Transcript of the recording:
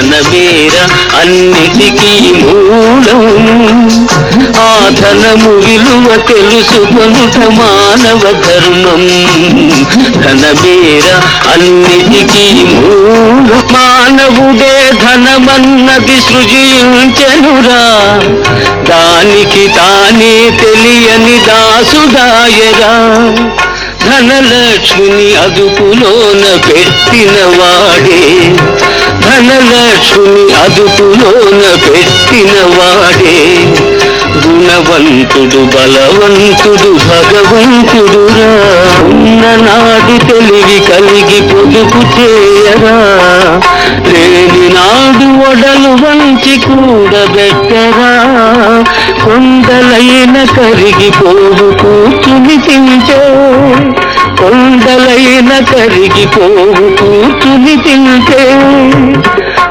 ధనమేర అన్నిటికీ మూలం. ఆ ధనము విలువ తెలుసుకొనుట మానవ ధర్మం. ధనమేర అన్నిటికీ మూలం. మానవుడే ధనమన్నది సృజించెనురా, దానికి తానే తెలియని దాసుడాయరా. ధనలక్ష్మిని అదుపులోన పెట్టిన వాడే, ధనలక్ష్మిని అదుపులోన పెట్టిన వాడే గుణవంతుడు, బలవంతుడు, భగవంతుడురా. ఉన్ననాడు తెలివి కలిగి పొదుపు చేయరా, లేని నాడు ఒడలు వంచి కూడబెట్టరా. కొండలైన కరిగిపోవు కూర్చుని తింటే, కొండలైన కరిగిపోవు కూర్చుని తింటే.